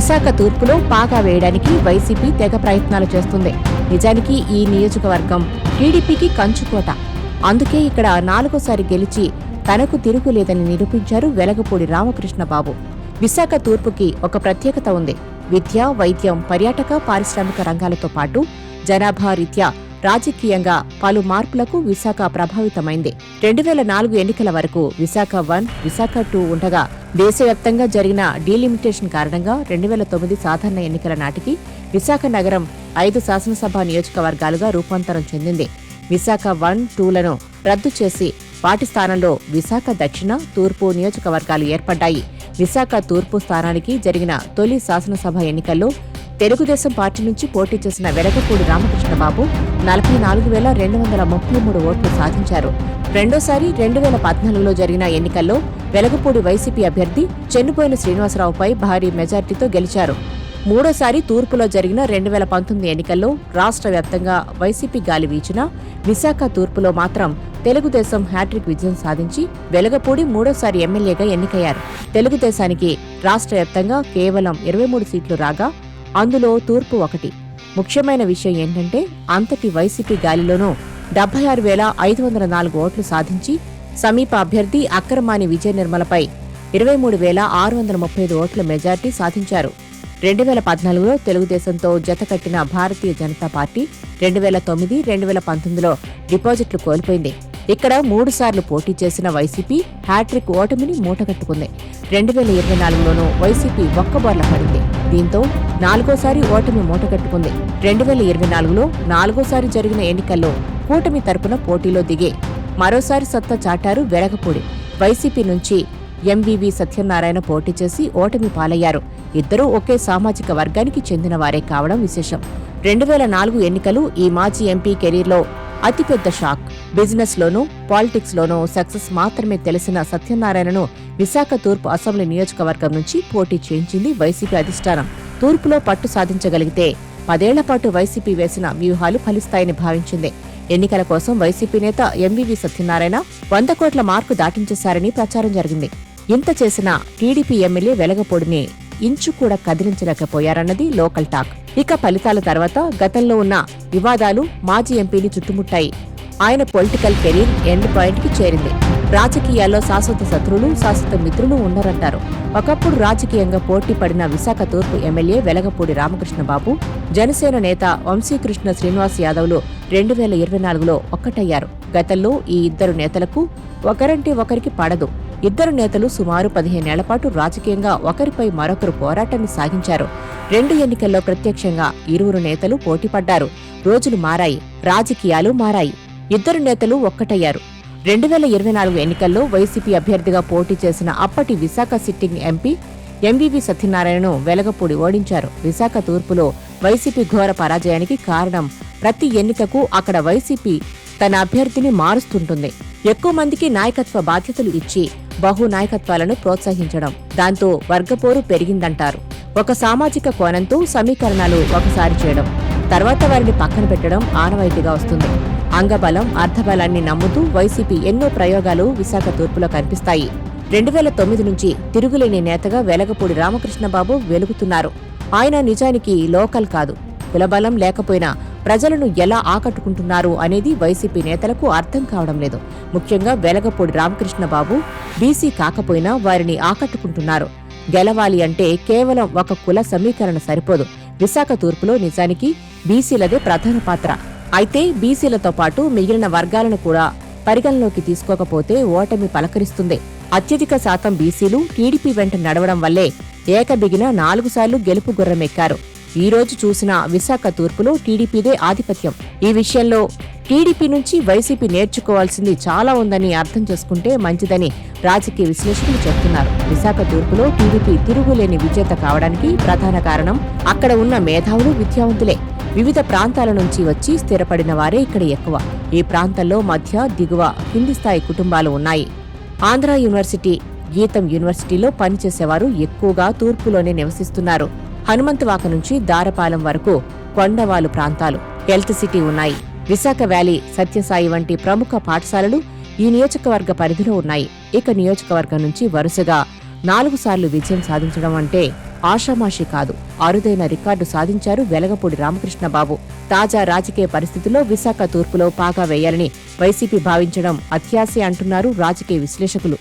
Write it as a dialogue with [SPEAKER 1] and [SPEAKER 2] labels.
[SPEAKER 1] విశాఖ తూర్పులో పాగా వేయడానికి వైసీపీ తెగ ప్రయత్నాలు చేస్తుంది. నిజానికి ఈ నియోజకవర్గం టీడీపీకి కంచుకోట. అందుకే ఇక్కడ 4వసారి గెలిచి తనకు తిరుగులేదని నిరూపించారు వెలగపూడి రామకృష్ణబాబు. విశాఖ తూర్పుకి ఒక ప్రత్యేకత ఉంది. విద్య, వైద్యం, పర్యాటక, పారిశ్రామిక రంగాలతో పాటు జనాభా రీత్యా రాజకీయంగా పలు మార్పులకు విశాఖ ప్రభావితమైంది. 2004 ఎన్నికల వరకు విశాఖ 1, విశాఖ 2 ఉండగా దేశవ్యాప్తంగా జరిగిన డీలిమిటేషన్ కారణంగా 2009 సాధారణ ఎన్నికల నాటికి విశాఖ నగరం 5 శాసనసభ నియోజకవర్గాలుగా రూపాంతరం చెందింది. విశాఖ 1, 2లను రద్దు చేసి వాటి స్థానంలో విశాఖ దక్షిణ, తూర్పు నియోజకవర్గాలు ఏర్పడ్డాయి. విశాఖ తూర్పు స్థానానికి జరిగిన తొలి శాసనసభ ఎన్నికల్లో తెలుగుదేశం పార్టీ నుంచి పోటీ చేసిన వెలగపూడి రామకృష్ణబాబు 44,233 ఓట్లు సాధించారు. రెండోసారి 2014లో జరిగిన ఎన్నికల్లో వెలగపూడి వైసీపీ అభ్యర్థి చెన్నుబోయిన శ్రీనివాసరావుపై భారీ మెజార్టీతో గెలిచారు. మూడోసారి తూర్పులో జరిగిన 2019 ఎన్నికల్లో రాష్ట్ర వ్యాప్తంగా వైసీపీ గాలి వీచినా విశాఖ తూర్పులో మాత్రం తెలుగుదేశం హ్యాట్రిక్ విజయం సాధించి వెలగపూడి మూడోసారి ఎమ్మెల్యేగా ఎన్నికయ్యారు. తెలుగుదేశానికి రాష్ట్ర వ్యాప్తంగా కేవలం 23 సీట్లు రాగా అందులో తూర్పు ఒకటి. ముఖ్యమైన విషయం ఏంటంటే అంతటి వైసీపీ గాలిలోనూ 76,504 ఓట్లు సాధించి సమీప అభ్యర్థి అక్రమాని విజయ నిర్మలపై 23,635 ఓట్ల మెజార్టీ సాధించారు. 2014లో తెలుగుదేశంతో జతకట్టిన భారతీయ జనతా పార్టీ 2009, 2019లో డిపాజిట్లు కోల్పోయింది. ఇక్కడ 3 సార్లు పోటీ చేసిన వైసీపీ హ్యాట్రిక్ ఓటమిని మూటగట్టుకుంది. 2024లోనూ వైసీపీ ఒక్కబోర్ల పడింది. దీంతో 4వసారి ఓటమి మూటగట్టుకుంది. 2024లో 4వసారి జరిగిన ఎన్నికల్లో కూటమి తరపున పోటీలో దిగే మరోసారి సత్తా చాటారు వెలగపూడి. వైసీపీ నుంచి ఎంవీవీ సత్యనారాయణ పోటీ చేసి ఓటమి పాలయ్యారు. ఇద్దరూ ఒకే సామాజిక వర్గానికి చెందిన వారే కావడం విశేషం. 2004 ఎన్నికలు ఈ మాజీ ఎంపీ కెరీర్లో అతిపెద్ద షాక్. బిజినెస్ లోనూ పాలిటిక్స్ లోనూ సక్సెస్ మాత్రమే తెలిసిన సత్యనారాయణను విశాఖ తూర్పు అసెంబ్లీ నియోజకవర్గం నుంచి పోటీ చేయించింది వైసీపీ అధిష్టానం. తూర్పులో పట్టు సాధించగలిగితే 10 ఏళ్ల పాటు వైసీపీ వేసిన వ్యూహాలు ఫలిస్తాయని భావించింది. ఎన్నికల కోసం వైసీపీ నేత ఎంవీవీ సత్యనారాయణ 100 కోట్ల మార్కు దాటించేశారని ప్రచారం జరిగింది. ఇంత చేసినా టీడీపీ ఎమ్మెల్యే వెలగపూడిని ఇంచు కూడా కదిలించలేకపోయారన్నది లోకల్ టాక్. ఇక ఫలితాల తర్వాత గతంలో ఉన్న వివాదాలు మాజీ ఎంపీని చుట్టుముట్టాయి. ఆయన పొలిటికల్ కెరీర్ ఎండ్ పాయింట్ కి చేరింది. రాజకీయాల్లో శాశ్వత శత్రువులు, శాశ్వత మిత్రులు ఉండరంటారు. ఒకప్పుడు రాజకీయంగా పోటీ పడిన విశాఖ తూర్పు ఎమ్మెల్యే వెలగపూడి రామకృష్ణబాబు, జనసేన నేత వంశీకృష్ణ శ్రీనివాస్ యాదవ్లు 2024లో ఒక్కటయ్యారు. గతంలో ఈ ఇద్దరు నేతలకు ఒకరంటే ఒకరికి పడదు. ఇద్దరు నేతలు సుమారు 15 ఏళ్ల పాటు రాజకీయంగా ఒకరిపై మరొకరు పోరాటాన్ని సాగించారు. 2 ఎన్నికల్లో ప్రత్యక్షంగా ఇరువురు నేతలు పోటీపడ్డారు. రోజులు మారాయి, రాజకీయాలు మారాయి. ఇద్దరు నేతలు ఒక్కటయ్యారు. 2024 ఎన్నికల్లో వైసీపీ అభ్యర్థిగా పోటీ చేసిన అప్పటి విశాఖ సిట్టింగ్ ఎంపీ ఎంవీవీ సత్యనారాయణను వెలగపూడి ఓడించారు. విశాఖ తూర్పులో వైసీపీ ఘోర పరాజయానికి కారణం ప్రతి ఎన్నికకు అక్కడ వైసీపీ తన అభ్యర్థిని మారుస్తుంటుంది. ఎక్కువ మందికి నాయకత్వ బాధ్యతలు ఇచ్చి బహు నాయకత్వాలను ప్రోత్సహించడం. దాంతో వర్గపోరు పెరిగిందంటారు. ఒక సామాజిక కోణంతో సమీకరణాలు ఒకసారి చేయడం, తర్వాత వారిని పక్కన పెట్టడం ఆనవాయితీగా వస్తుంది. అంగబలం, అర్ధబలాన్ని నమ్ముతూ వైసీపీ ఎన్నో ప్రయోగాలు విశాఖ తూర్పులో కనిపిస్తాయి. 2009 నుంచి తిరుగులేని నేతగా వెలగపూడి రామకృష్ణబాబు వెలుగుతున్నారు. ఆయన నిజానికి లోకల్ కాదు. కులబలం లేకపోయినా ప్రజలను ఎలా ఆకట్టుకుంటున్నారు అనేది వైసీపీ నేతలకు అర్థం కావడం లేదు. ముఖ్యంగా వెలగపూడి రామకృష్ణబాబు బీసీ కాకపోయినా వారిని ఆకట్టుకుంటున్నారు. గెలవాలి అంటే కేవలం ఒక కుల సమీకరణ సరిపోదు. విశాఖ తూర్పులో నిజానికి బీసీలదే ప్రధాన పాత్ర. అయితే బీసీలతో పాటు మిగిలిన వర్గాలను కూడా పరిగణలోకి తీసుకోకపోతే ఓటమి పలకరిస్తుంది. అత్యధిక శాతం బీసీలు టీడీపీ వెంట నడవడం వల్లే ఏకబిగిన 4 సార్లు గెలుపు గుర్రమెక్కారు. ఈ రోజు చూసిన విశాఖ తూర్పులో టీడీపీదే ఆధిపత్యం. ఈ విషయంలో టీడీపీ నుంచి వైసీపీ నేర్చుకోవాల్సింది చాలా ఉందని అర్థం చేసుకుంటే మంచిదని రాజకీయ విశ్లేషకులు చెబుతున్నారు. విశాఖ తూర్పులో టీడీపీ తిరుగులేని విజేత కావడానికి ప్రధాన కారణం అక్కడ ఉన్న మేధావులు, విద్యావంతులే. వివిధ ప్రాంతాల నుంచి వచ్చి స్థిరపడిన వారే ఇక్కడ ఎక్కువ. ఈ ప్రాంతంలో మధ్య, దిగువ, కింది స్థాయి కుటుంబాలు ఉన్నాయి. ఆంధ్ర యూనివర్సిటీ, గీతం యూనివర్సిటీలో పనిచేసేవారు ఎక్కువగా తూర్పులోనే నివసిస్తున్నారు. హనుమంతవాక నుంచి దారపాలెం వరకు కొండవాలు ప్రాంతాలు, హెల్త్ సిటీ ఉన్నాయి. విశాఖ వ్యాలీ, సత్యసాయి వంటి ప్రముఖ పాఠశాలలు ఈ నియోజకవర్గ పరిధిలో ఉన్నాయి. ఇక నియోజకవర్గం నుంచి వరుసగా 4 సార్లు విజయం సాధించడం అంటే ఆషామాషీ కాదు, అరుదైన రికార్డు సాధించారు వెలగపూడి రామకృష్ణబాబు. తాజా రాజకీయ పరిస్థితుల్లో విశాఖ తూర్పులో పాగా వేయాలని వైసీపీ భావించడం అత్యాశే అంటున్నారు రాజకీయ విశ్లేషకులు.